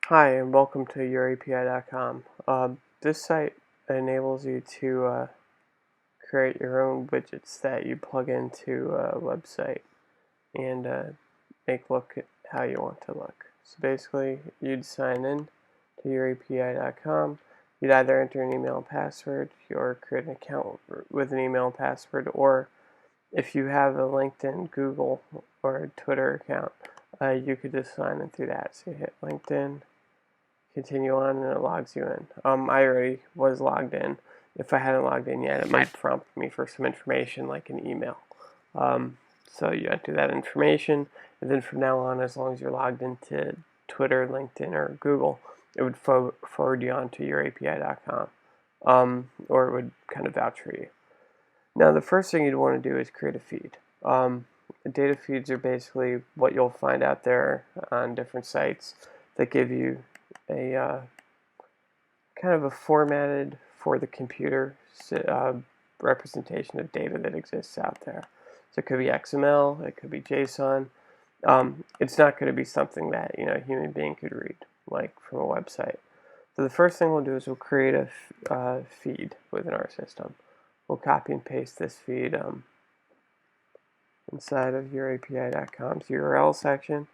Hi, and welcome to yourAPI.com. This site enables you to create your own widgets that you plug into a website and make look how you want to look. So basically, you'd sign in to yourAPI.com. You'd either enter an email and password or create an account with an email and password, or if you have a LinkedIn, Google, or Twitter account, you could just sign in through that. So you hit LinkedIn, continue on, and it logs you in. I already was logged in. If I hadn't logged in yet, it might prompt me for some information like an email. So you enter that information, and then from now on, as long as you're logged into Twitter, LinkedIn, or Google, it would forward you on to yourAPI.com, or it would kind of vouch for you. Now, the first thing you'd want to do is create a feed. Data feeds are basically what you'll find out there on different sites that give you a kind of a formatted for the computer representation of data that exists out there. So it could be XML, it could be JSON. It's not going to be something that a human being could read, like from a website. So the first thing we'll do is we'll create a feed within our system. We'll copy and paste this feed inside of yourAPI.com's URL section,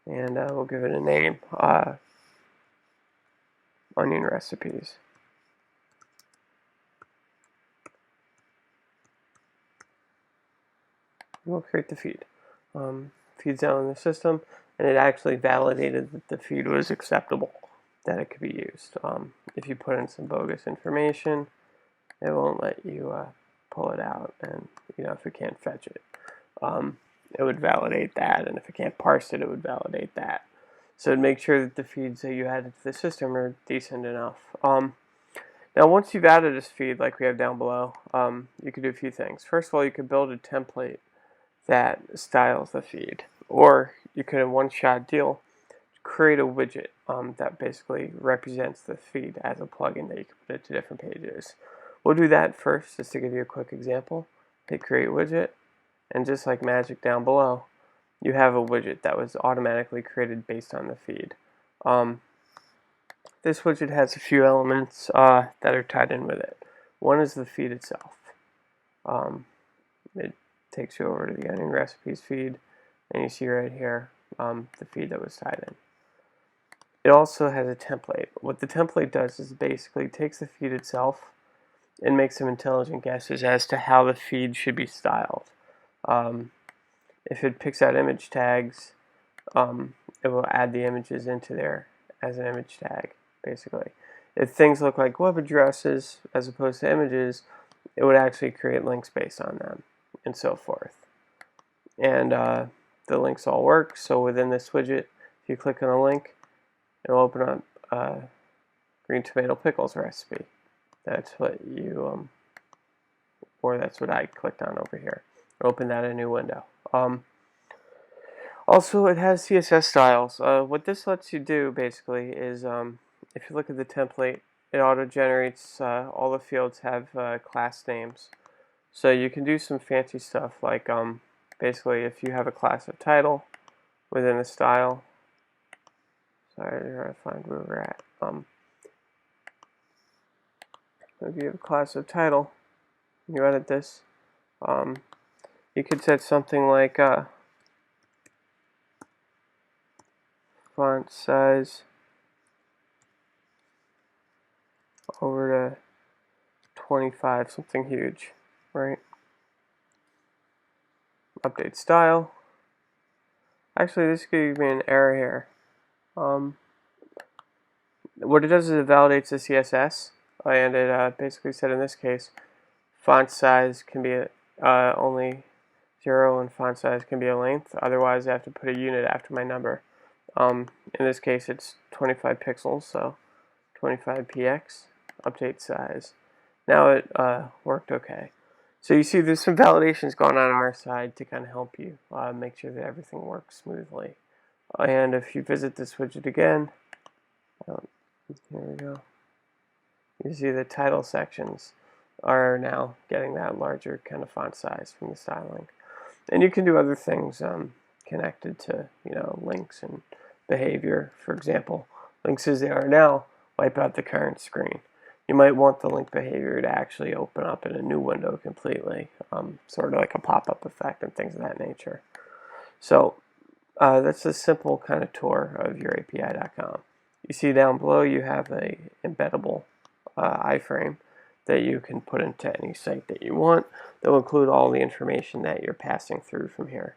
and we'll give it a name. Onion recipes. We'll create the feed. Feed's out in the system, and it actually validated that the feed was acceptable, that it could be used. If you put in some bogus information, it won't let you pull it out, and if it can't fetch it, it would validate that, and if it can't parse it, it would validate that. So make sure that the feeds that you added to the system are decent enough. Now, once you've added this feed, like we have down below, you can do a few things. First of all, you can build a template that styles the feed, or you could, in one shot deal, create a widget that basically represents the feed as a plugin that you can put it to different pages. We'll do that first, just to give you a quick example. Hit create widget, and just like magic down below, you have a widget that was automatically created based on the feed. This widget has a few elements that are tied in with it. One is the feed itself. It takes you over to the onion recipes feed, and you see right here the feed that was tied in. It also has a template. What the template does is basically takes the feed itself and makes some intelligent guesses as to how the feed should be styled. If it picks out image tags, it will add the images into there as an image tag, basically. If things look like web addresses as opposed to images, it would actually create links based on them, and so forth. And the links all work, so within this widget, if you click on a link, it'll open up a green tomato pickles recipe. That's what you, or that's what I clicked on over here. Open that in a new window. Also, it has CSS styles. What this lets you do, basically, is if you look at the template, it auto-generates all the fields have class names. So you can do some fancy stuff, like basically if you have a class of title within a style. Sorry, I'm trying to find where we're at. If you have a class of title, you edit this. You could set something like font size over to 25, something huge, right? Update style. Actually, this could give me an error here. What it does is it validates the CSS, and it basically said in this case, font size can be only 0, and font size can be a length. Otherwise, I have to put a unit after my number. In this case, it's 25 pixels, so 25px. Update size. Now it worked okay. So you see there's some validations going on our side to kind of help you make sure that everything works smoothly. And if you visit this widget again, here we go. You see the title sections are now getting that larger kind of font size from the styling. And you can do other things connected to links and behavior. For example, links as they are now wipe out the current screen. You might want the link behavior to actually open up in a new window completely, sort of like a pop-up effect and things of that nature. So that's a simple kind of tour of yourAPI.com. You see down below you have a embeddable iframe that you can put into any site that you want. That will include all the information that you're passing through from here.